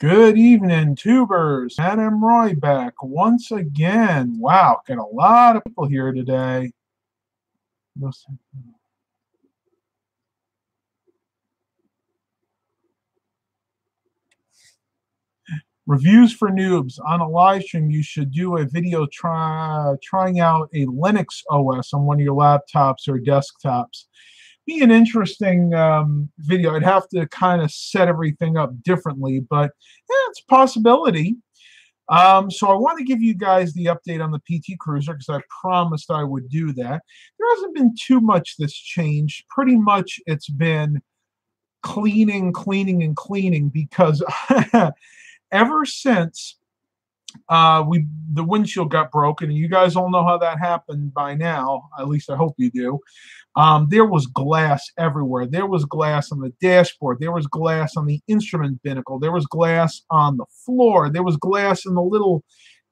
Good evening, tubers. Adam Roy back once again. Wow, got a lot of people here today. Reviews for noobs. On a live stream, you should do a video trying out a Linux OS on one of your laptops or desktops. Be an interesting video. I'd have to kind of set everything up differently, but yeah, it's a possibility. So I want to give you guys the update on the PT Cruiser because I promised I would do that. There hasn't been too much that's changed. Pretty much it's been cleaning because ever since the windshield got broken, and you guys all know how that happened by now, at least I hope you do. There was glass everywhere. There was glass on the dashboard. There was glass on the instrument binnacle. There was glass on the floor. There was glass in the little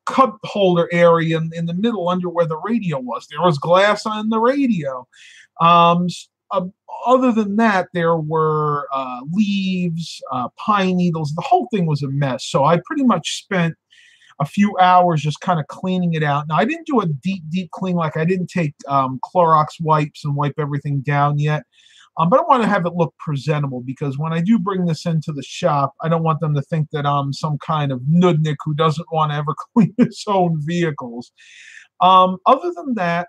cup holder area in the middle under where the radio was. There was glass on the radio. Other than that, there were leaves, pine needles. The whole thing was a mess. So I pretty much spent a few hours just kind of cleaning it out. Now, I didn't do a deep clean, like I didn't take Clorox wipes and wipe everything down yet. But I want to have it look presentable because when I do bring this into the shop, I don't want them to think that I'm some kind of nudnik who doesn't want to ever clean his own vehicles. Other than that,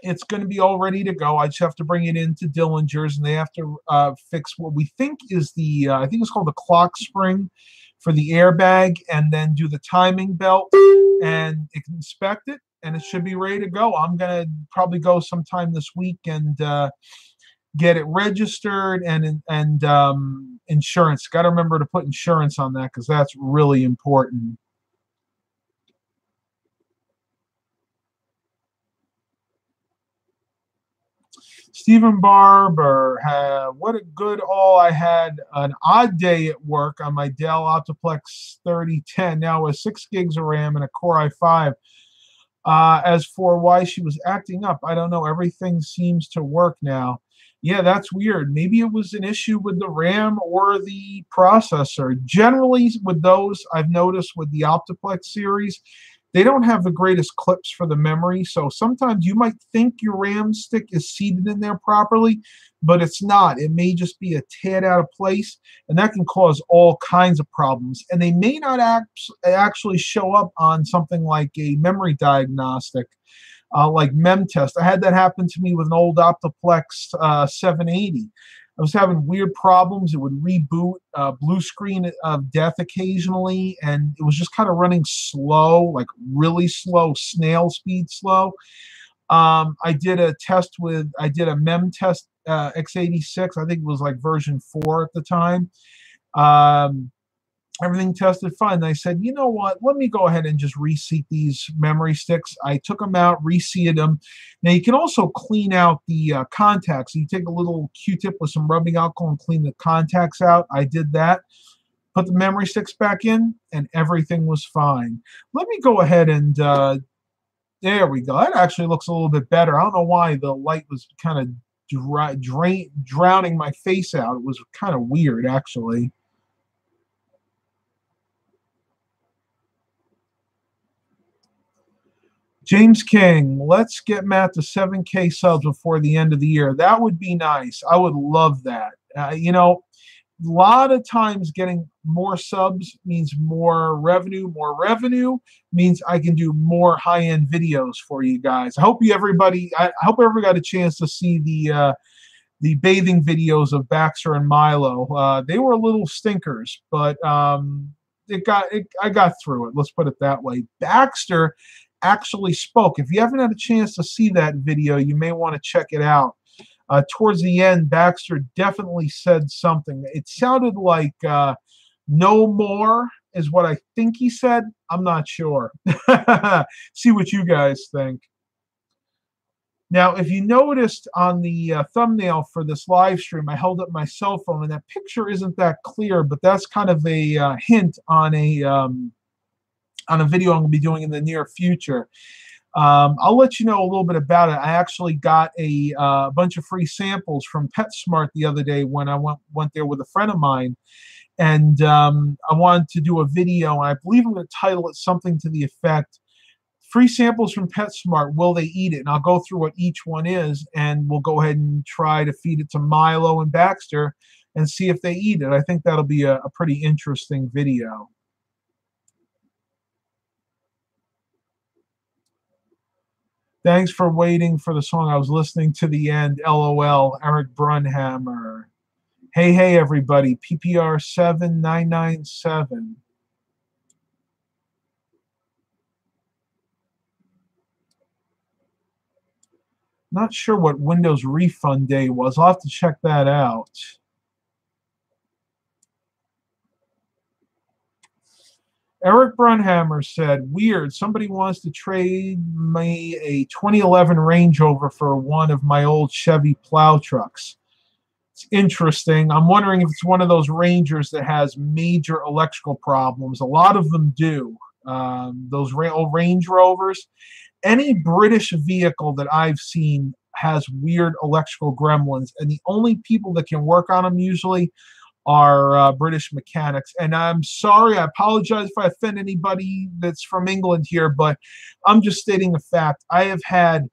it's going to be all ready to go. I just have to bring it into Dillinger's, and they have to fix what we think is the, I think it's called the clock spring for the airbag, and then do the timing belt and inspect it, and it should be ready to go. I'm going to probably go sometime this week and get it registered and insurance. Got to remember to put insurance on that because that's really important. Stephen Barber, what a good all. I had an odd day at work on my Dell Optiplex 3010, now with 6 gigs of RAM and a Core i5. As for why she was acting up, I don't know. Everything seems to work now. Yeah, that's weird. Maybe it was an issue with the RAM or the processor. Generally, with those, I've noticed with the Optiplex series, they don't have the greatest clips for the memory, so sometimes you might think your RAM stick is seated in there properly, but it's not. It may just be a tad out of place, and that can cause all kinds of problems. And they may not actually show up on something like a memory diagnostic, like MemTest. I had that happen to me with an old Optiplex 780. I was having weird problems. It would reboot, blue screen of death occasionally, and it was just kind of running slow, like really slow, snail speed slow. I did a MemTest x86. I think it was like version 4 at the time. Everything tested fine. And I said, you know what? Let me go ahead and just reseat these memory sticks. I took them out, reseated them. Now, you can also clean out the contacts. You take a little Q-tip with some rubbing alcohol and clean the contacts out. I did that. Put the memory sticks back in, and everything was fine. Let me go ahead and, there we go. That actually looks a little bit better. I don't know why the light was kind of drowning my face out. It was kind of weird, actually. James King, let's get Matt to 7K subs before the end of the year. That would be nice. I would love that. You know, a lot of times getting more subs means more revenue. More revenue means I can do more high-end videos for you guys. I hope everybody got a chance to see the bathing videos of Baxter and Milo. They were little stinkers, but I got through it. Let's put it that way. Baxter actually spoke. If you haven't had a chance to see that video, you may want to check it out. Towards the end, Baxter definitely said something. It sounded like no more is what I think he said. I'm not sure. See what you guys think. Now, if you noticed on the thumbnail for this live stream, I held up my cell phone, and that picture isn't that clear, but that's kind of a hint on a video I'm going to be doing in the near future. I'll let you know a little bit about it. I actually got a bunch of free samples from PetSmart the other day when I went there with a friend of mine, And I wanted to do a video, and I believe I'm going to title it something to the effect, Free Samples from PetSmart, Will They Eat It? And I'll go through what each one is, and we'll go ahead and try to feed it to Milo and Baxter and see if they eat it. I think that'll be a pretty interesting video. Thanks for waiting for the song. I was listening to the end. LOL, Eric Brunhammer. Hey, hey, everybody. PPR 7997. Not sure what Windows Refund Day was. I'll have to check that out. Eric Brunhammer said, weird, somebody wants to trade me a 2011 Range Rover for one of my old Chevy plow trucks. It's interesting. I'm wondering if it's one of those Rangers that has major electrical problems. A lot of them do. Those old Range Rovers. Any British vehicle that I've seen has weird electrical gremlins, and the only people that can work on them usually are British mechanics. And I'm sorry, I apologize if I offend anybody that's from England here, but I'm just stating a fact. I have had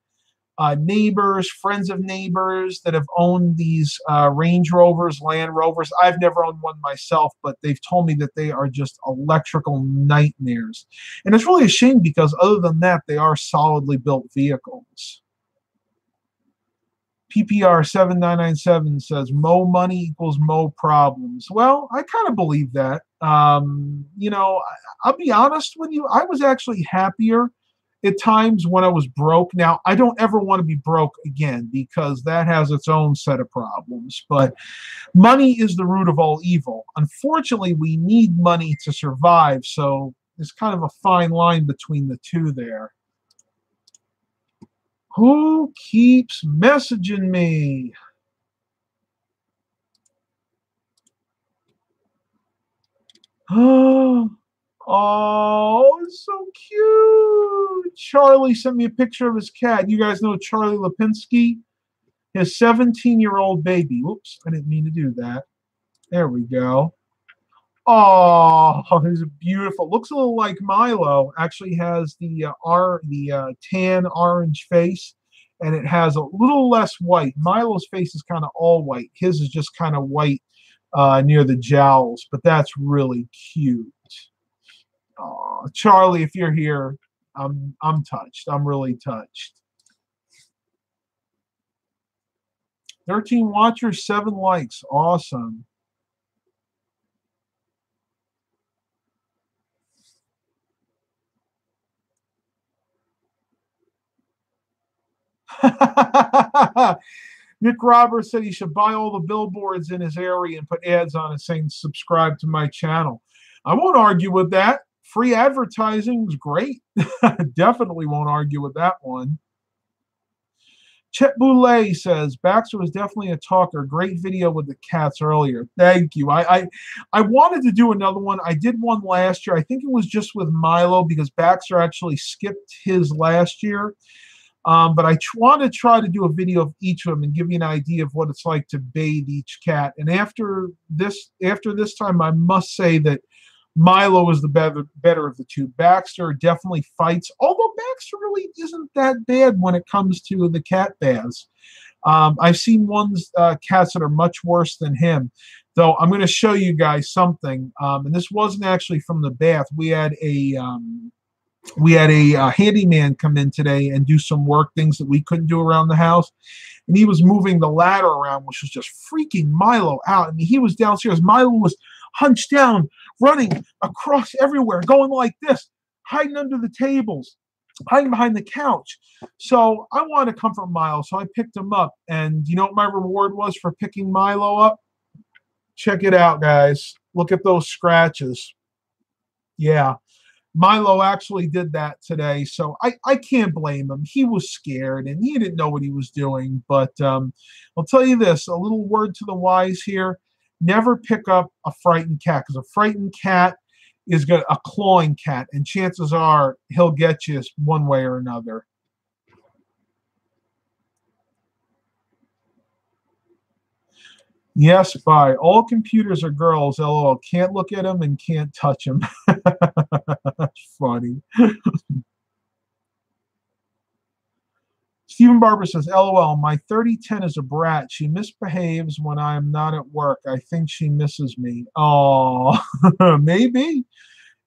neighbors, friends of neighbors that have owned these Range Rovers, Land Rovers. I've never owned one myself, but they've told me that they are just electrical nightmares. And it's really a shame because other than that, they are solidly built vehicles. PPR 7997 says, Mo money equals Mo problems. Well, I kind of believe that. You know, I'll be honest with you. I was actually happier at times when I was broke. Now, I don't ever want to be broke again because that has its own set of problems. But money is the root of all evil. Unfortunately, we need money to survive. So there's kind of a fine line between the two there. Who keeps messaging me? Oh, it's so cute. Charlie sent me a picture of his cat. You guys know Charlie Lipinski? His 17-year-old baby. Whoops, I didn't mean to do that. There we go. Oh, he's beautiful. Looks a little like Milo. Actually has the tan orange face, and it has a little less white. Milo's face is kind of all white. His is just kind of white near the jowls, but that's really cute. Oh, Charlie, if you're here, I'm touched. I'm really touched. 13 watchers, 7 likes. Awesome. Nick Roberts said he should buy all the billboards in his area and put ads on it saying subscribe to my channel. I won't argue with that. Free advertising is great. Definitely won't argue with that one. Chet Boulay says, Baxter was definitely a talker. Great video with the cats earlier. Thank you. I wanted to do another one. I did one last year. I think it was just with Milo because Baxter actually skipped his last year. But I want to try to do a video of each of them and give you an idea of what it's like to bathe each cat. And after this time, I must say that Milo is the better of the two. Baxter definitely fights, although Baxter really isn't that bad when it comes to the cat baths. I've seen cats that are much worse than him. Though I'm going to show you guys something, and this wasn't actually from the bath. We had a handyman come in today and do some work, things that we couldn't do around the house. And he was moving the ladder around, which was just freaking Milo out. I mean, he was downstairs. Milo was hunched down, running across everywhere, going like this, hiding under the tables, hiding behind the couch. So I wanted to comfort Milo, so I picked him up. And you know what my reward was for picking Milo up? Check it out, guys. Look at those scratches. Yeah. Milo actually did that today, so I can't blame him. He was scared, and he didn't know what he was doing. But I'll tell you this, a little word to the wise here. Never pick up a frightened cat, because a frightened cat is a clawing cat, and chances are he'll get you one way or another. Yes, bye. All computers are girls. LOL. Can't look at them and can't touch them. That's funny. Stephen Barber says, LOL, my 3010 is a brat. She misbehaves when I'm not at work. I think she misses me. Oh, maybe.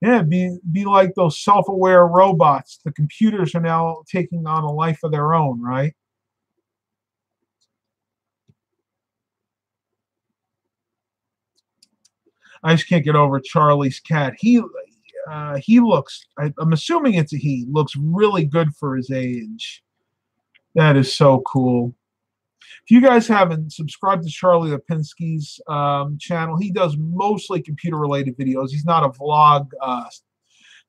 Yeah, be like those self-aware robots. The computers are now taking on a life of their own, right? I just can't get over Charlie's cat. He looks. I'm assuming it's a he. Looks really good for his age. That is so cool. If you guys haven't subscribed to Charlie Lipinski's channel, he does mostly computer-related videos. He's not a vlog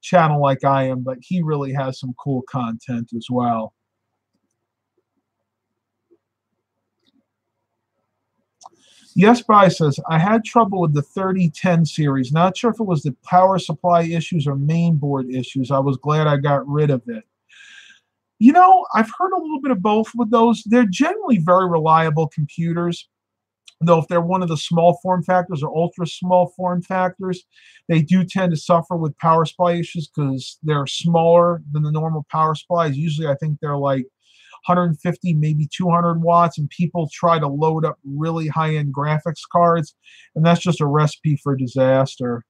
channel like I am, but he really has some cool content as well. Yes, Bry says, I had trouble with the 3010 series. Not sure if it was the power supply issues or main board issues. I was glad I got rid of it. You know, I've heard a little bit of both with those. They're generally very reliable computers, though if they're one of the small form factors or ultra small form factors, they do tend to suffer with power supply issues because they're smaller than the normal power supplies. Usually I think they're like 150, maybe 200 watts, and people try to load up really high-end graphics cards, and that's just a recipe for disaster.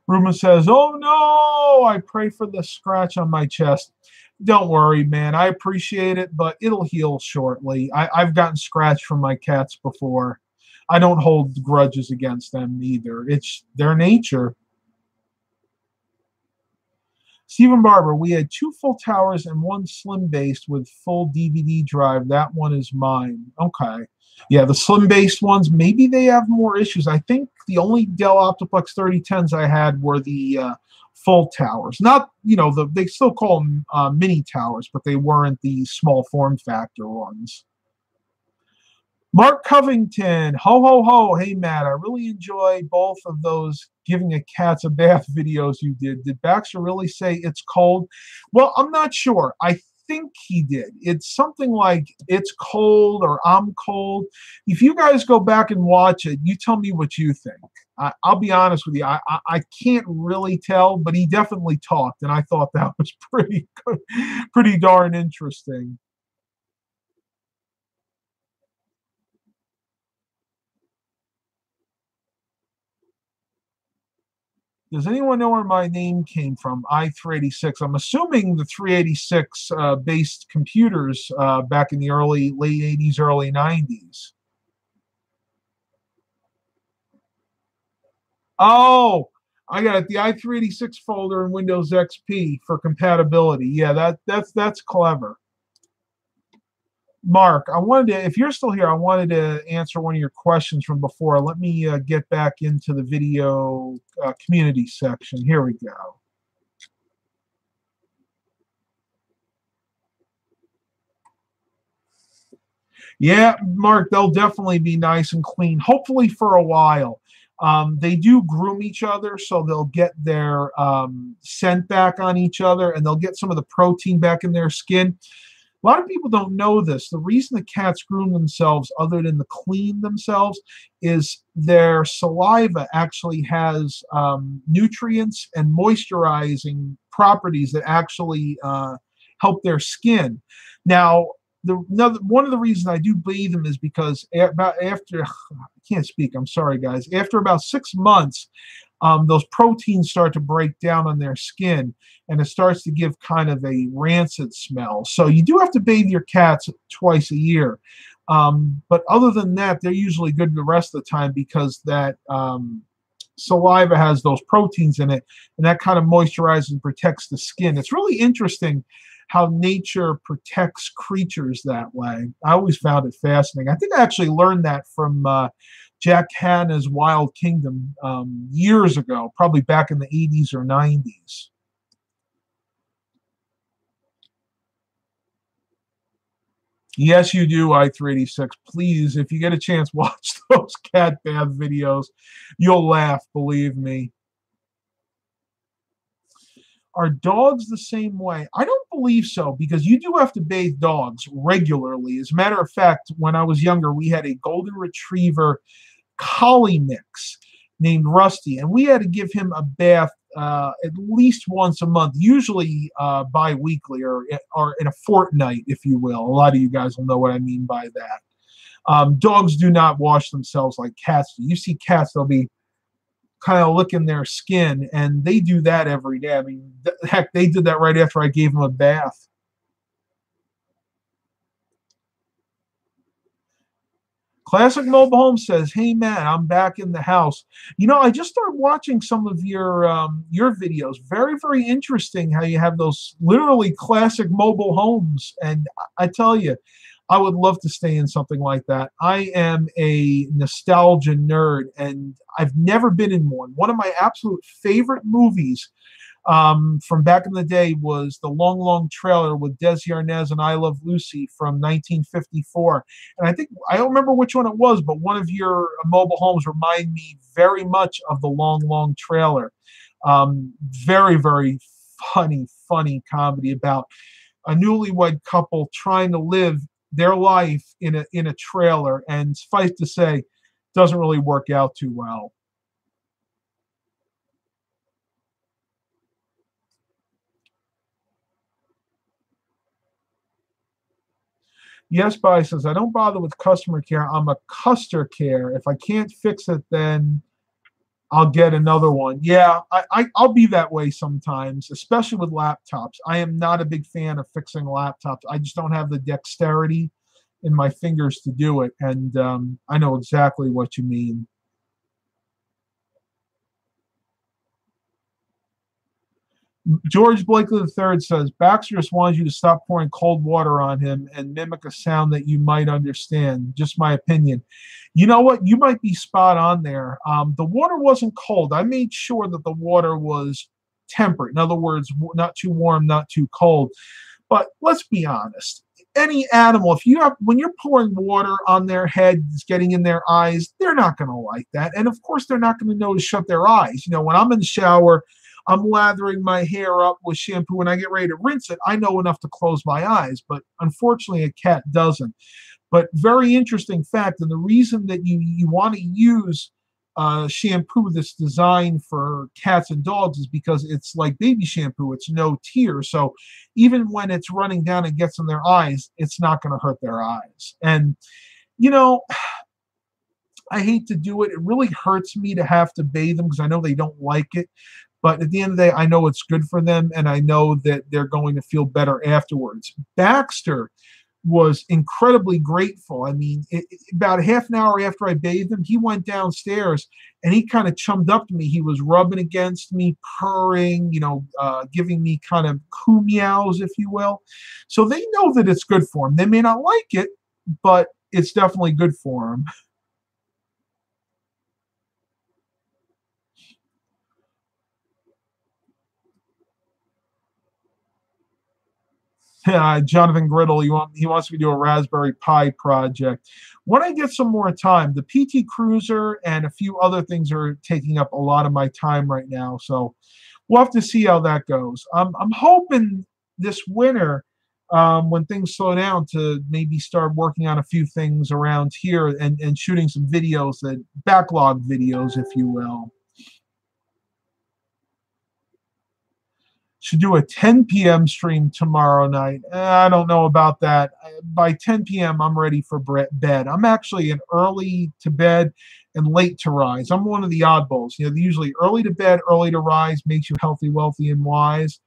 Ruben says, oh no, I pray for the scratch on my chest. Don't worry, man. I appreciate it, but it'll heal shortly. I've gotten scratched from my cats before. I don't hold grudges against them either. It's their nature. Stephen Barber, we had 2 full towers and 1 slim based with full DVD drive. That one is mine. Okay. Yeah, the slim based ones, maybe they have more issues. I think the only Dell Optiplex 3010s I had were the full towers. Not, they still call them mini towers, but they weren't the small form factor ones. Mark Covington, ho, ho, ho. Hey, Matt, I really enjoy both of those giving a cats a bath videos you did. Did Baxter really say it's cold? Well, I'm not sure. I think he did. It's something like it's cold or I'm cold. If you guys go back and watch it, you tell me what you think. I'll be honest with you. I can't really tell, but he definitely talked, and I thought that was pretty good, pretty darn interesting. Does anyone know where my name came from? i386. I'm assuming the 386 based computers back in the late 80s, early 90s. Oh, I got it. The i386 folder in Windows XP for compatibility. Yeah, that's clever. Mark, I wanted to, if you're still here, I wanted to answer one of your questions from before. Let me get back into the video community section. Here we go. Yeah, Mark, they'll definitely be nice and clean, hopefully for a while. They do groom each other, so they'll get their scent back on each other, and they'll get some of the protein back in their skin. A lot of people don't know this. The reason the cats groom themselves, other than to clean themselves, is their saliva actually has nutrients and moisturizing properties that actually help their skin. Now, one of the reasons I do bathe them is because after, I can't speak, I'm sorry, guys. After about 6 months, those proteins start to break down on their skin, and it starts to give kind of a rancid smell. So you do have to bathe your cats twice a year. But other than that, they're usually good the rest of the time because that saliva has those proteins in it, and that kind of moisturizes and protects the skin. It's really interesting how nature protects creatures that way. I always found it fascinating. I think I actually learned that from Jack Hanna's Wild Kingdom years ago, probably back in the 80s or 90s. Yes, you do, i386. Please, if you get a chance, watch those cat bath videos. You'll laugh, believe me. Are dogs the same way? I don't believe so, because you do have to bathe dogs regularly. As a matter of fact, when I was younger, we had a golden retriever collie mix named Rusty, and we had to give him a bath at least once a month, usually bi-weekly or in a fortnight, if you will. A lot of you guys will know what I mean by that. Dogs do not wash themselves like cats do. You see cats, they'll be kind of licking their skin, and they do that every day. I mean, heck, they did that right after I gave them a bath. Classic Mobile Home says, "Hey man, I'm back in the house. You know, I just started watching some of your videos. Very, very interesting how you have those literally classic mobile homes. And I tell you, I would love to stay in something like that. I am a nostalgia nerd, and I've never been in one. One of my absolute favorite movies from back in the day was The Long, Long Trailer with Desi Arnaz and I Love Lucy from 1954. And I don't remember which one it was, but one of your mobile homes remind me very much of The Long, Long Trailer. Very, very funny comedy about a newlywed couple trying to live their life in a trailer, and suffice to say, doesn't really work out too well. Yes, Bai says, I don't bother with customer care. I'm a customer care. If I can't fix it, then I'll get another one. Yeah, I'll be that way sometimes, especially with laptops. I am not a big fan of fixing laptops. I just don't have the dexterity in my fingers to do it. And I know exactly what you mean. George Blakely III says, Baxter just wants you to stop pouring cold water on him and mimic a sound that you might understand. Just my opinion. You know what? You might be spot on there. The water wasn't cold. I made sure that the water was temperate. In other words, not too warm, not too cold. But let's be honest. Any animal, when you're pouring water on their head, it's getting in their eyes, they're not going to like that. And of course, they're not going to know to shut their eyes. You know, when I'm in the shower, I'm lathering my hair up with shampoo. When I get ready to rinse it, I know enough to close my eyes. But unfortunately, a cat doesn't. But very interesting fact, and the reason that you want to use shampoo that's designed for cats and dogs is because it's like baby shampoo. It's no tear. So even when it's running down and gets in their eyes, it's not going to hurt their eyes. And, you know, I hate to do it. It really hurts me to have to bathe them because I know they don't like it. But at the end of the day, I know it's good for them, and I know that they're going to feel better afterwards. Baxter was incredibly grateful. I mean, about a half an hour after I bathed him, he went downstairs and he kind of chummed up to me. He was rubbing against me, purring, giving me kind of coo meows, if you will. So they know that it's good for him. They may not like it, but it's definitely good for him. Jonathan Griddle, he wants me to do a Raspberry Pi project. When I get some more time, the PT Cruiser and a few other things are taking up a lot of my time right now. So we'll have to see how that goes. I'm hoping this winter, when things slow down, to maybe start working on a few things around here and shooting some videos, backlog videos, if you will. Should do a 10 p.m. stream tomorrow night. I don't know about that. By 10 p.m., I'm ready for bed. I'm actually an early to bed and late to rise. I'm one of the oddballs. You know, usually early to bed, early to rise makes you healthy, wealthy, and wise.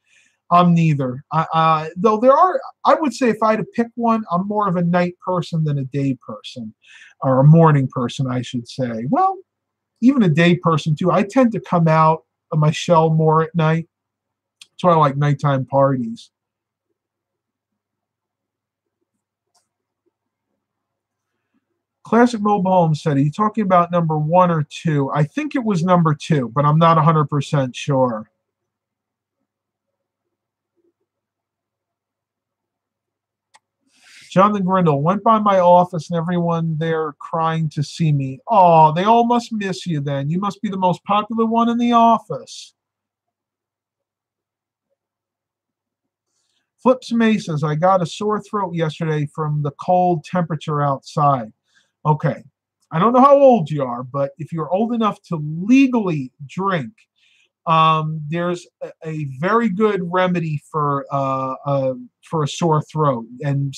I'm neither. Though I would say if I had to pick one, I'm more of a night person than a day person, or a morning person, I should say. Well, even a day person too. I tend to come out of my shell more at night. That's why I like nighttime parties. Classic Mobile Home said, are you talking about number 1 or 2? I think it was number 2, but I'm not 100% sure. Jonathan Grindle went by my office and everyone there crying to see me. Oh, they all must miss you then. You must be the most popular one in the office. Flips May says, I got a sore throat yesterday from the cold temperature outside. Okay. I don't know how old you are, but if you're old enough to legally drink, there's a very good remedy for a sore throat, and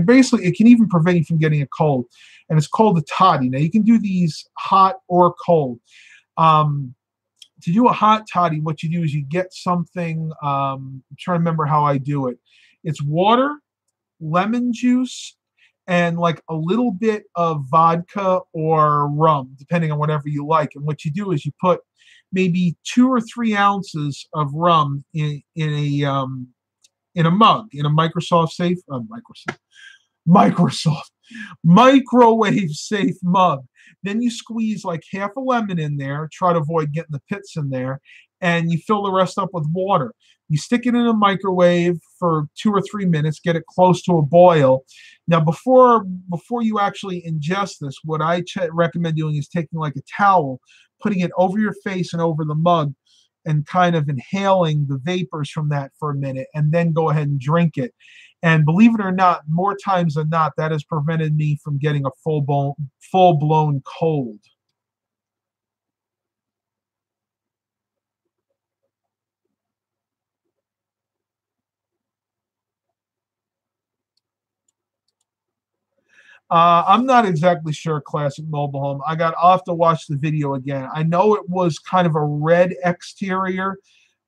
basically it can even prevent you from getting a cold, and it's called a toddy. Now you can do these hot or cold. To do a hot toddy, what you do is you get something. I'm trying to remember how I do it. It's water, lemon juice, and like a little bit of vodka or rum, depending on whatever you like. And what you do is you put maybe 2 or 3 ounces of rum in a mug, in a microwave safe mug. Then you squeeze like half a lemon in there, try to avoid getting the pits in there, and you fill the rest up with water. You stick it in a microwave for 2 or 3 minutes, get it close to a boil. Now, before you actually ingest this, what I recommend doing is taking like a towel, putting it over your face and over the mug, and kind of inhaling the vapors from that for a minute, and then go ahead and drink it. And believe it or not, more times than not, that has prevented me from getting a full-blown cold. I'm not exactly sure, Classic Mobile Home. I'll have to watch the video again. I know it was kind of a red exterior.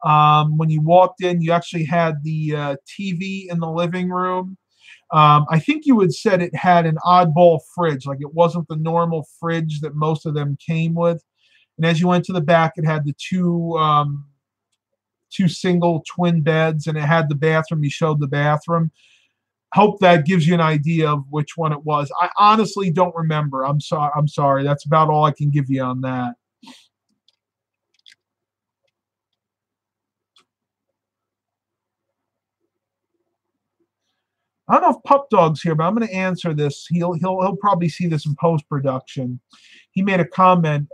When you walked in, you actually had the TV in the living room. I think you had said it had an oddball fridge, like it wasn't the normal fridge that most of them came with. And as you went to the back, it had the two single twin beds, and it had the bathroom. You showed the bathroom. Hope that gives you an idea of which one it was. I honestly don't remember. I'm sorry. That's about all I can give you on that. I don't know if Pup Dog's here, but I'm going to answer this. He'll probably see this in post production. He made a comment.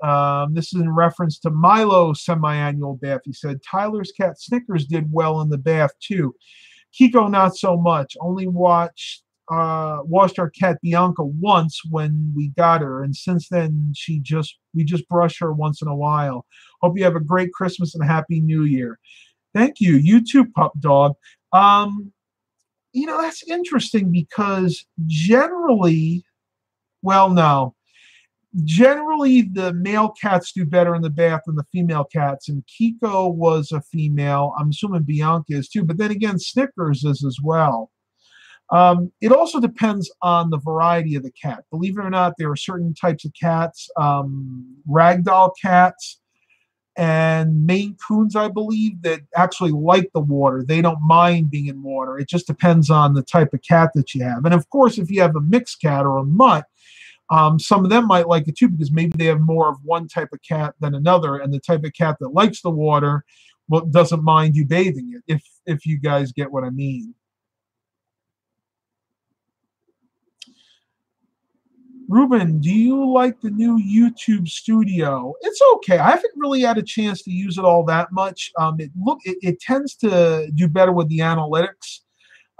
This is in reference to Milo's semi-annual bath. He said Tyler's cat Snickers did well in the bath too. Kiko not so much. Only washed our cat Bianca once when we got her, and since then we just brush her once in a while. Hope you have a great Christmas and a happy New Year. Thank you. You too, Pup Dog. That's interesting because generally the male cats do better in the bath than the female cats, and Kiko was a female. I'm assuming Bianca is too, but then again, Snickers is as well. It also depends on the variety of the cat. Believe it or not, there are certain types of cats, ragdoll cats and Maine Coons, I believe, that actually like the water. They don't mind being in water. It just depends on the type of cat that you have. And of course, if you have a mixed cat or a mutt, some of them might like it too, because maybe they have more of one type of cat than another, and the type of cat that likes the water doesn't mind you bathing it, if you guys get what I mean. Ruben, do you like the new YouTube studio? It's okay. I haven't really had a chance to use it all that much. It tends to do better with the analytics.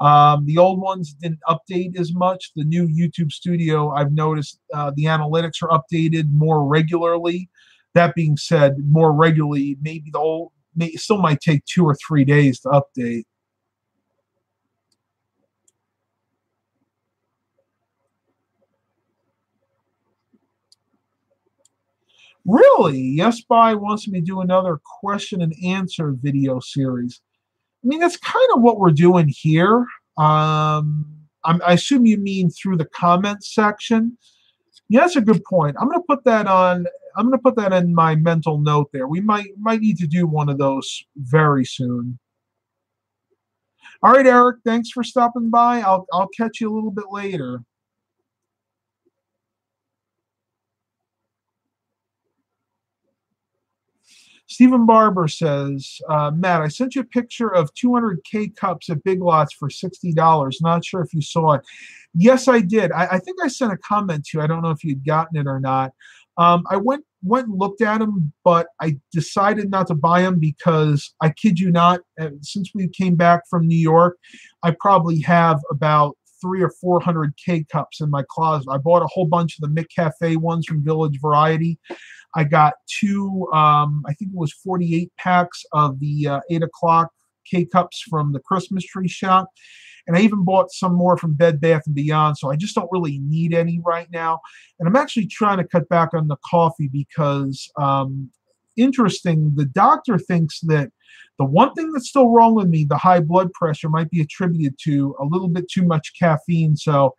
The old ones didn't update as much. The new YouTube studio, I've noticed the analytics are updated more regularly. That being said, more regularly, maybe it still might take 2 or 3 days to update. Really? Yes, By wants me to do another question and answer video series. I mean, that's kind of what we're doing here. I assume you mean through the comments section. Yeah, that's a good point. I'm going to put that on. I'm going to put that in my mental note there. We might need to do one of those very soon. All right, Eric. Thanks for stopping by. I'll catch you a little bit later. Stephen Barber says, Matt, I sent you a picture of 200 K-Cups at Big Lots for $60. Not sure if you saw it. Yes, I did. I think I sent a comment to you. I don't know if you'd gotten it or not. I went went and looked at them, but I decided not to buy them because I kid you not, since we came back from New York, I probably have about 300 or 400 K-cups in my closet. I bought a whole bunch of the McCafe ones from Village Variety. I got two, I think it was 48 packs of the 8 o'clock K-cups from the Christmas tree shop. And I even bought some more from Bed Bath & Beyond, so I just don't really need any right now. And I'm actually trying to cut back on the coffee because, interesting, the doctor thinks that the one thing that's still wrong with me, the high blood pressure, might be attributed to a little bit too much caffeine. So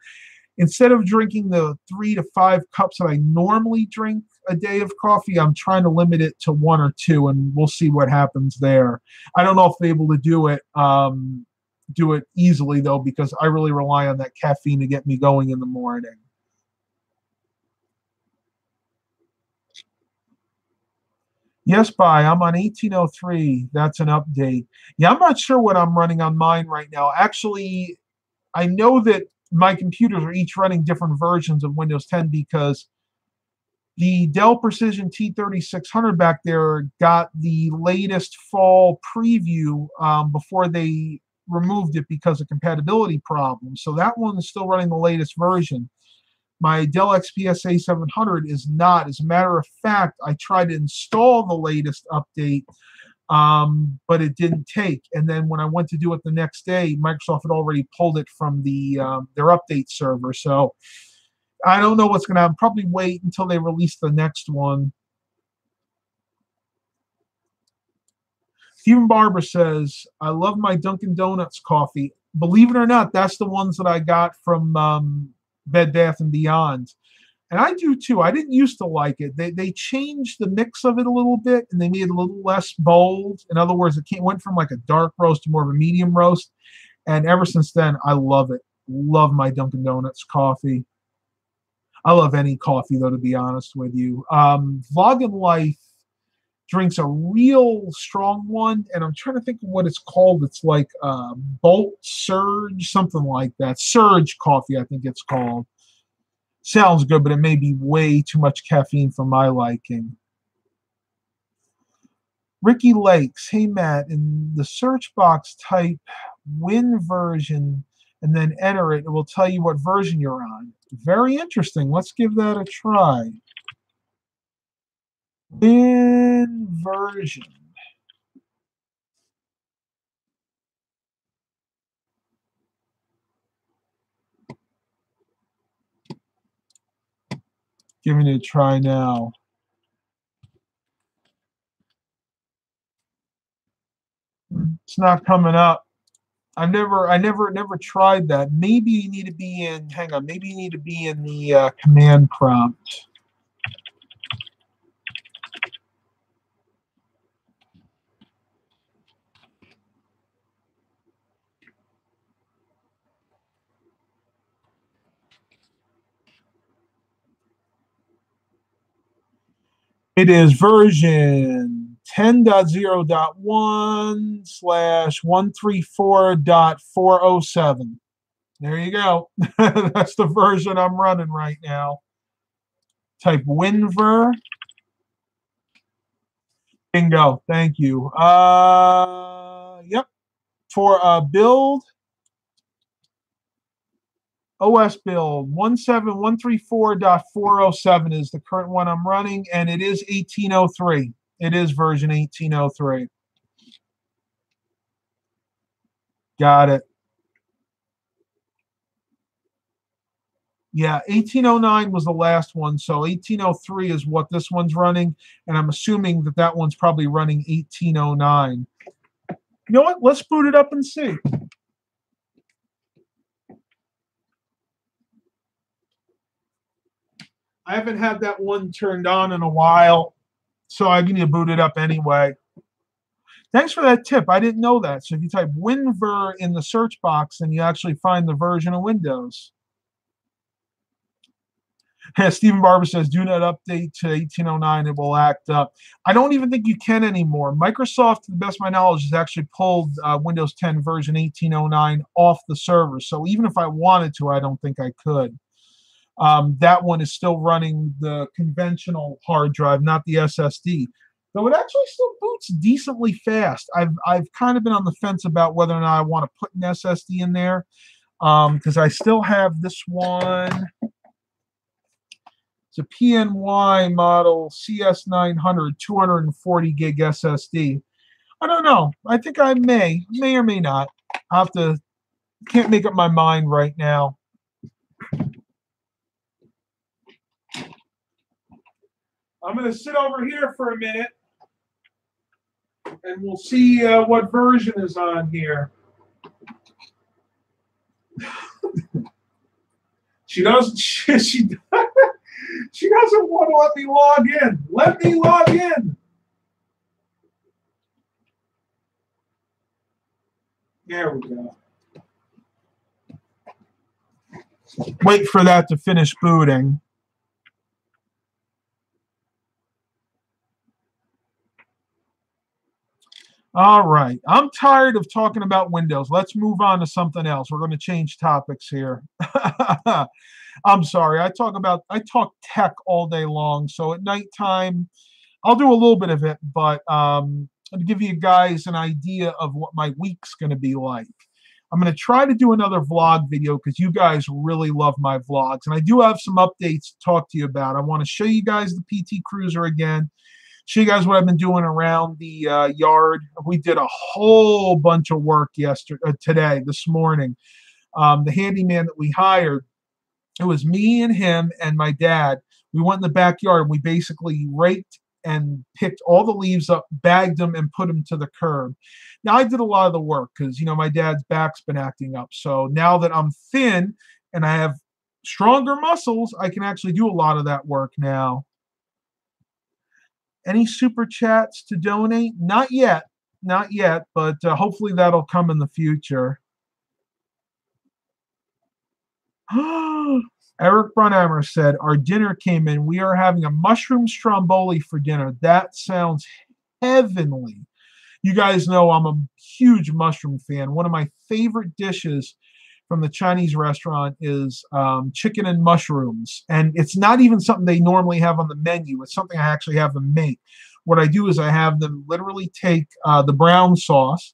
instead of drinking the 3 to 5 cups that I normally drink a day of coffee, I'm trying to limit it to 1 or 2, and we'll see what happens there. I don't know if I'm able to do it easily, though, because I really rely on that caffeine to get me going in the morning. Yes, bye. I'm on 1803. That's an update. Yeah, I'm not sure what I'm running on mine right now. Actually, I know that my computers are each running different versions of Windows 10 because the Dell Precision T3600 back there got the latest fall preview before they removed it because of compatibility problems. So that one is still running the latest version. My Dell XPS A700 is not. As a matter of fact, I tried to install the latest update, but it didn't take. And then when I went to do it the next day, Microsoft had already pulled it from their update server. So I don't know what's going to happen. Probably wait until they release the next one. Stephen Barber says, I love my Dunkin' Donuts coffee. Believe it or not, that's the ones that I got from Bed Bath & Beyond. And I do too. I didn't used to like it. They changed the mix of it a little bit, and they made it a little less bold. In other words, it went from like a dark roast to more of a medium roast. And ever since then, I love it. Love my Dunkin' Donuts coffee. I love any coffee, though, to be honest with you. Vlogin Life drinks a real strong one, and I'm trying to think of what it's called. It's like Bolt Surge, something like that. Surge coffee, I think it's called. Sounds good, but it may be way too much caffeine for my liking. Ricky Lakes, hey Matt, in the search box type Win version and then enter it. It will tell you what version you're on. Very interesting. Let's give that a try. Win version. Giving it a try now. It's not coming up. I never tried that. Maybe you need to be in. Hang on. Maybe you need to be in the command prompt. It is version 10.0.1/134.407. There you go. That's the version I'm running right now. Type WinVer. Bingo. Thank you. Yep. For build, OS build 17134.407 is the current one I'm running, and it is 1803. It is version 1803. Got it. Yeah, 1809 was the last one, so 1803 is what this one's running, and I'm assuming that that one's probably running 1809. You know what? Let's boot it up and see. I haven't had that one turned on in a while, so I need to boot it up anyway. Thanks for that tip. I didn't know that. So if you type WinVer in the search box, then you actually find the version of Windows. Stephen Barber says, do not update to 1809. It will act up. I don't even think you can anymore. Microsoft, to the best of my knowledge, has actually pulled Windows 10 version 1809 off the server. So even if I wanted to, I don't think I could. That one is still running the conventional hard drive, not the SSD. Though it actually still boots decently fast. I've kind of been on the fence about whether or not I want to put an SSD in there, because I still have this one. It's a PNY model CS900 240 gig SSD. I don't know. I think I may or may not. I have to. Can't make up my mind right now. I'm going to sit over here for a minute, and we'll see what version is on here. She doesn't. She doesn't want to let me log in. Let me log in. There we go. Wait for that to finish booting. All right. I'm tired of talking about Windows. Let's move on to something else. We're going to change topics here. I'm sorry. I talk tech all day long. So at nighttime, I'll do a little bit of it, but I'll give you guys an idea of what my week's going to be like. I'm going to try to do another vlog video because you guys really love my vlogs. And I do have some updates to talk to you about. I want to show you guys the PT Cruiser again. Show you guys what I've been doing around the yard. We did a whole bunch of work this morning. The handyman that we hired, it was me and him and my dad. We went in the backyard and we basically raked and picked all the leaves up, bagged them, and put them to the curb. Now, I did a lot of the work because, my dad's back's been acting up. So now that I'm thin and I have stronger muscles, I can actually do a lot of that work now. Any super chats to donate? Not yet, but hopefully that'll come in the future. Eric Brunhammer said, our dinner came in. We are having a mushroom stromboli for dinner. That sounds heavenly. You guys know I'm a huge mushroom fan. One of my favorite dishes from the Chinese restaurant is chicken and mushrooms. And it's not even something they normally have on the menu. It's something I actually have them make. What I do is I have them literally take the brown sauce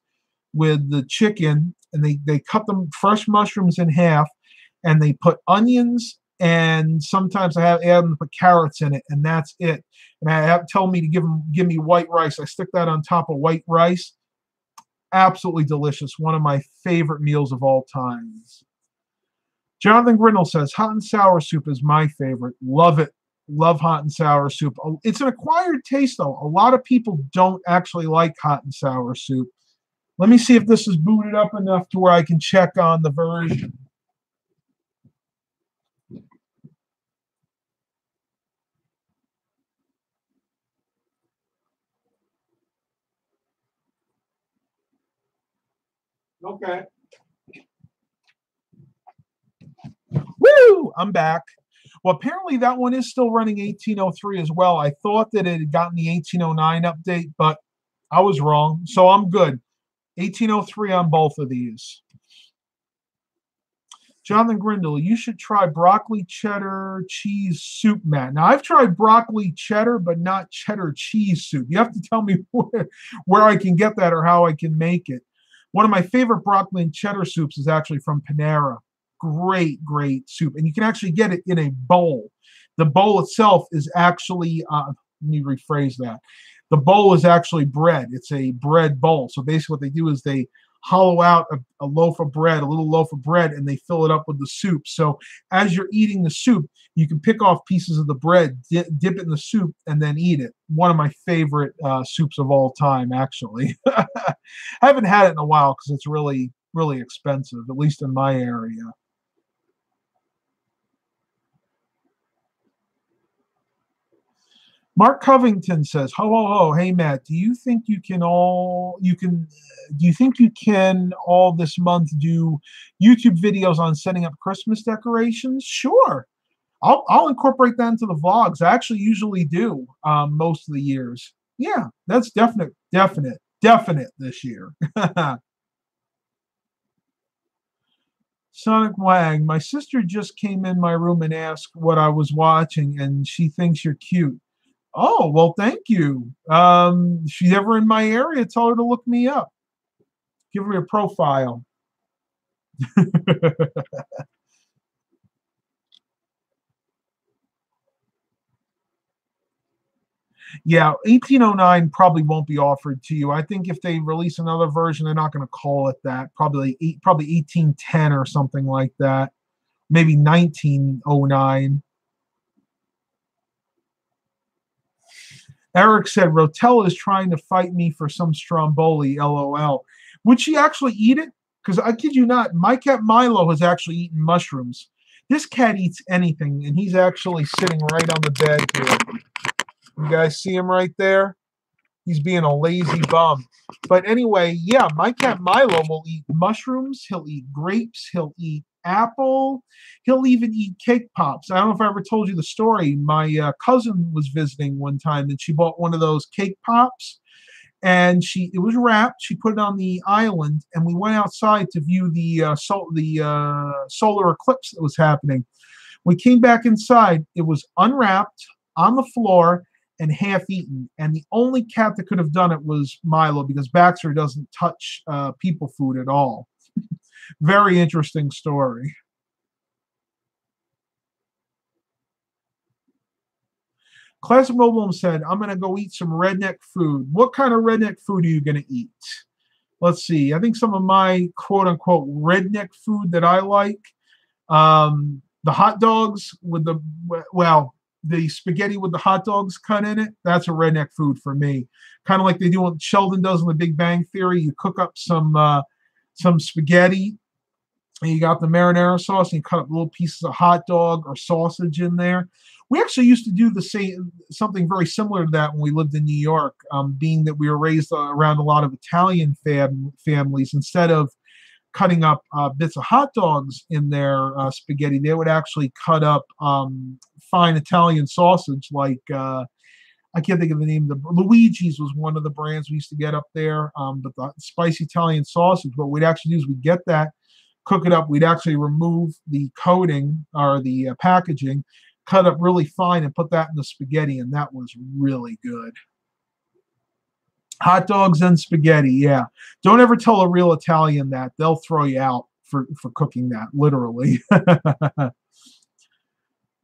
with the chicken, and they cut them fresh mushrooms in half, and they put onions, and sometimes I add them to put carrots in it, and that's it. And I have tell me to give me white rice. I stick that on top of white rice. Absolutely delicious. One of my favorite meals of all times. Jonathan Grindle says, hot and sour soup is my favorite. Love it. Love hot and sour soup. It's an acquired taste, though. A lot of people don't actually like hot and sour soup. Let me see if this is booted up enough to where I can check on the version. Okay. Woo! I'm back. Well, apparently that one is still running 1803 as well. I thought that it had gotten the 1809 update, but I was wrong. So I'm good. 1803 on both of these. Jonathan Grindle, you should try broccoli cheddar cheese soup, Matt. Now, I've tried broccoli cheddar, but not cheddar cheese soup. You have to tell me where I can get that or how I can make it. One of my favorite broccoli and cheddar soups is actually from Panera. Great, great soup. And you can actually get it in a bowl. The bowl itself is actually, let me rephrase that. The bowl is actually bread. It's a bread bowl. So basically what they do is they hollow out a loaf of bread, a little loaf of bread, and they fill it up with the soup. So as you're eating the soup, you can pick off pieces of the bread, dip it in the soup, and then eat it. One of my favorite soups of all time, actually. I haven't had it in a while because it's really, really expensive, at least in my area. Mark Covington says, ho, ho, ho. Hey, Matt, do you think you can all this month do YouTube videos on setting up Christmas decorations? Sure. I'll incorporate that into the vlogs. I actually usually do most of the years. Yeah, that's definite this year. Sonic Wang, my sister just came in my room and asked what I was watching, and she thinks you're cute. Oh, well, thank you. If she's ever in my area, tell her to look me up. Give her a profile. Yeah, 1809 probably won't be offered to you. I think if they release another version, they're not going to call it that. Probably 1810 or something like that. Maybe 1909. Eric said Rotella is trying to fight me for some stromboli. LOL. Would she actually eat it? Because I kid you not, my cat Milo has actually eaten mushrooms. This cat eats anything, and he's actually sitting right on the bed here. You guys see him right there? He's being a lazy bum. But anyway, yeah, my cat Milo will eat mushrooms. He'll eat grapes. He'll eat apple. He'll even eat cake pops. I don't know if I ever told you the story. My cousin was visiting one time, and she bought one of those cake pops. And it was wrapped. She put it on the island, and we went outside to view the solar eclipse that was happening. We came back inside. It was unwrapped on the floor and half eaten. And the only cat that could have done it was Milo, because Baxter doesn't touch people food at all. Very interesting story. Classic Mobile said, I'm going to go eat some redneck food. What kind of redneck food are you going to eat? Let's see. I think some of my quote-unquote redneck food that I like, the hot dogs with the spaghetti with the hot dogs cut in it, that's a redneck food for me. Kind of like they do what Sheldon does in The Big Bang Theory. You cook up some spaghetti, and you got the marinara sauce, and you cut up little pieces of hot dog or sausage in there. We actually used to do something very similar to that when we lived in New York, being that we were raised around a lot of Italian families. Instead of cutting up bits of hot dogs in their spaghetti, they would actually cut up fine Italian sausage, like I can't think of the name. The Luigi's was one of the brands we used to get up there, but the spicy Italian sausage. What we'd actually do is we'd get that, cook it up. We'd actually remove the coating or the packaging, cut up really fine, and put that in the spaghetti, and that was really good. Hot dogs and spaghetti, yeah. Don't ever tell a real Italian that. They'll throw you out for cooking that, literally.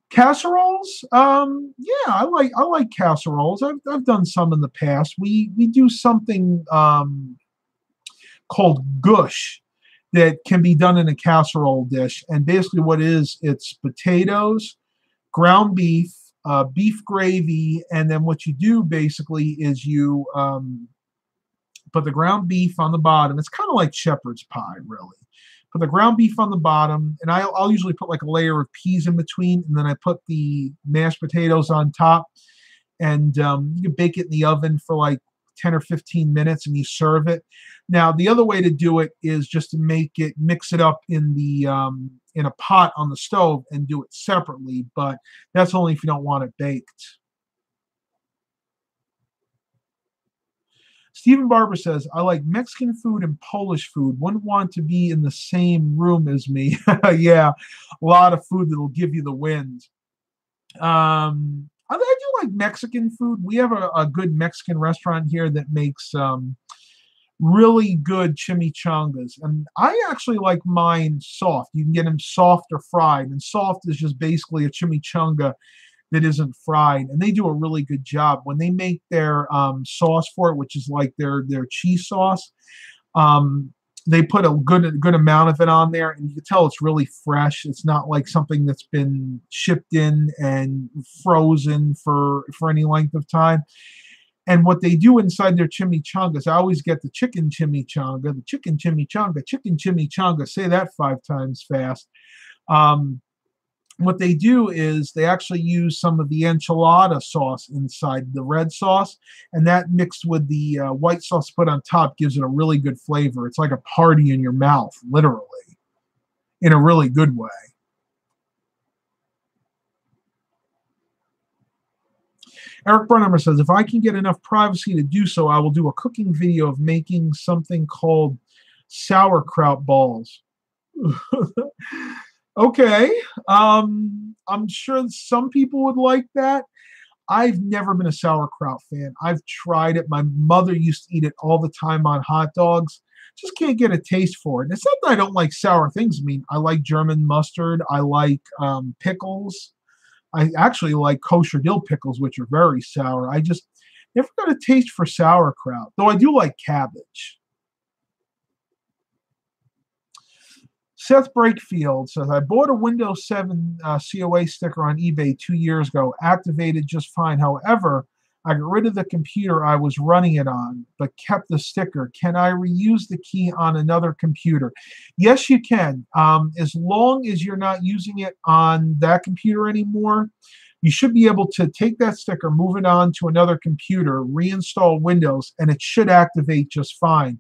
Casseroles, yeah, I like casseroles. I've done some in the past. We do something called gush that can be done in a casserole dish, and basically what it is, it's potatoes, ground beef, beef gravy, and then what you do basically is you put the ground beef on the bottom. It's kind of like shepherd's pie, really. Put the ground beef on the bottom, and I'll usually put like a layer of peas in between, and then I put the mashed potatoes on top, and you can bake it in the oven for like 10 or 15 minutes, and you serve it. Now, the other way to do it is just to mix it up in a pot on the stove and do it separately, but that's only if you don't want it baked. Stephen Barber says, I like Mexican food and Polish food. Wouldn't want to be in the same room as me. Yeah, a lot of food that will give you the wind. I do like Mexican food. We have a good Mexican restaurant here that makes really good chimichangas. And I actually like mine soft. You can get them soft or fried. And soft is just basically a chimichanga that isn't fried, and they do a really good job when they make their sauce for it, which is like their cheese sauce. They put a good amount of it on there, and you can tell it's really fresh. It's not like something that's been shipped in and frozen for any length of time. And what they do inside their chimichangas, I always get the chicken chimichanga, chicken chimichanga. Say that 5 times fast. What they do is they actually use some of the enchilada sauce inside the red sauce, and that mixed with the white sauce put on top gives it a really good flavor. It's like a party in your mouth, literally, in a really good way. Eric Brunhammer says, if I can get enough privacy to do so, I will do a cooking video of making something called sauerkraut balls. Okay. I'm sure some people would like that. I've never been a sauerkraut fan. I've tried it. My mother used to eat it all the time on hot dogs. Just can't get a taste for it. It's not that I don't like sour things. I mean, I like German mustard. I like pickles. I actually like kosher dill pickles, which are very sour. I just never got a taste for sauerkraut, though I do like cabbage. Seth Brakefield says, I bought a Windows 7 COA sticker on eBay 2 years ago, activated just fine. However, I got rid of the computer I was running it on, but kept the sticker. Can I reuse the key on another computer? Yes, you can. As long as you're not using it on that computer anymore, you should be able to take that sticker, move it on to another computer, reinstall Windows, and it should activate just fine.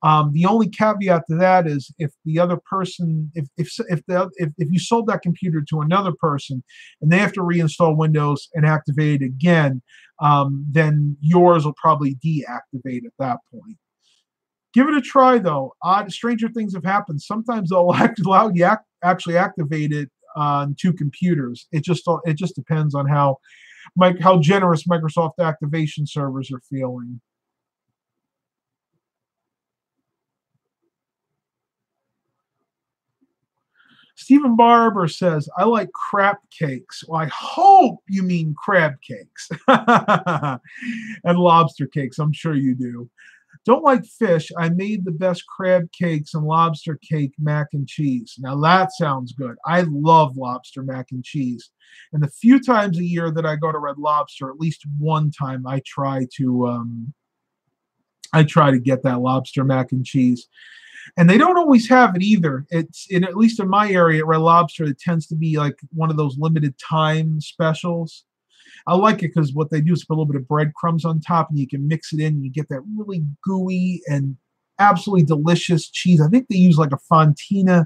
The only caveat to that is if the other person, if you sold that computer to another person and they have to reinstall Windows and activate it again, then yours will probably deactivate at that point. Give it a try though. Stranger things have happened. Sometimes they'll allow you actually activate it on two computers. It just depends on how generous Microsoft activation servers are feeling. Stephen Barber says, I like crap cakes. Well, I hope you mean crab cakes and lobster cakes. I'm sure you do. Don't like fish. I made the best crab cakes and lobster cake mac and cheese. Now that sounds good. I love lobster mac and cheese. And the few times a year that I go to Red Lobster, at least one time I try to get that lobster mac and cheese. And they don't always have it either. It's at least in my area at Red Lobster, it tends to be like one of those limited time specials. I like it because what they do is put a little bit of breadcrumbs on top and you can mix it in and you get that really gooey and absolutely delicious cheese. I think they use like a fontina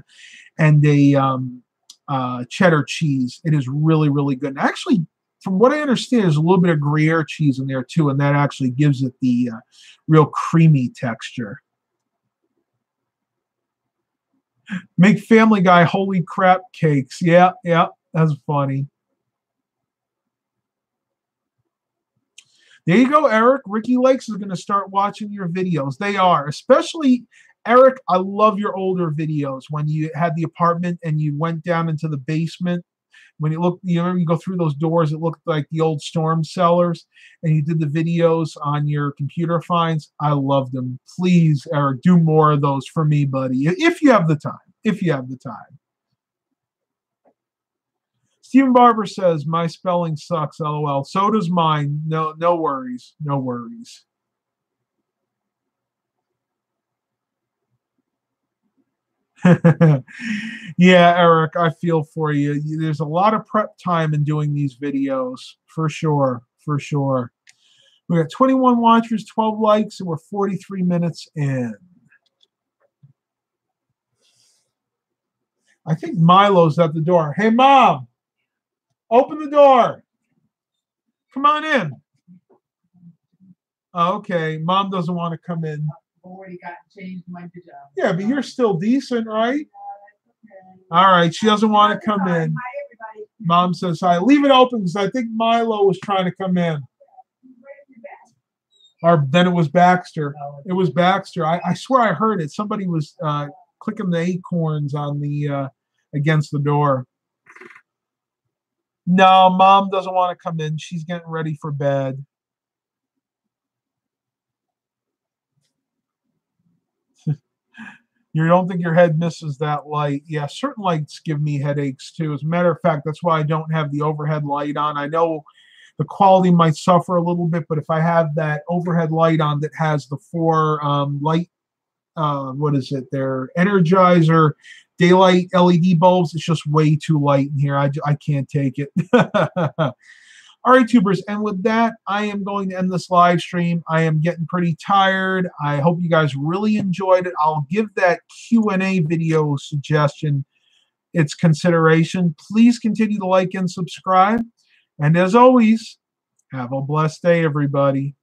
and a cheddar cheese. It is really, really good. And actually, from what I understand, there's a little bit of Gruyere cheese in there too, and that actually gives it the real creamy texture. Make Family Guy holy crap cakes. Yeah, that's funny. There you go, Eric. Ricky Lakes is going to start watching your videos. They are. Especially, Eric, I love your older videos when you had the apartment and you went down into the basement. When you look, you go through those doors, it looked like the old storm cellars, and you did the videos on your computer finds. I love them. Please, Eric, do more of those for me, buddy, if you have the time. If you have the time. Stephen Barber says, my spelling sucks, LOL. So does mine. No worries. No worries. Yeah, Eric, I feel for you. There's a lot of prep time in doing these videos, for sure, for sure. We got 21 watchers, 12 likes, and we're 43 minutes in. I think Milo's at the door. Hey, Mom, open the door. Come on in. Okay, Mom doesn't want to come in. Already got changed my pajamas. Yeah, but you're still decent, right? All right, she doesn't want to come in. Hi, everybody. Mom says hi. Leave it open because I think Milo was trying to come in. Or then it was Baxter. It was Baxter. I swear I heard it. Somebody was clicking the acorns on the against the door. No, Mom doesn't want to come in. She's getting ready for bed. You don't think your head misses that light? Yeah, certain lights give me headaches too. As a matter of fact, that's why I don't have the overhead light on. I know the quality might suffer a little bit, but if I have that overhead light on that has the four light, what is it? They're Energizer daylight LED bulbs. It's just way too light in here. I can't take it. All right, tubers, and with that, I am going to end this live stream. I am getting pretty tired. I hope you guys really enjoyed it. I'll give that Q&A video suggestion its consideration. Please continue to like and subscribe. And as always, have a blessed day, everybody.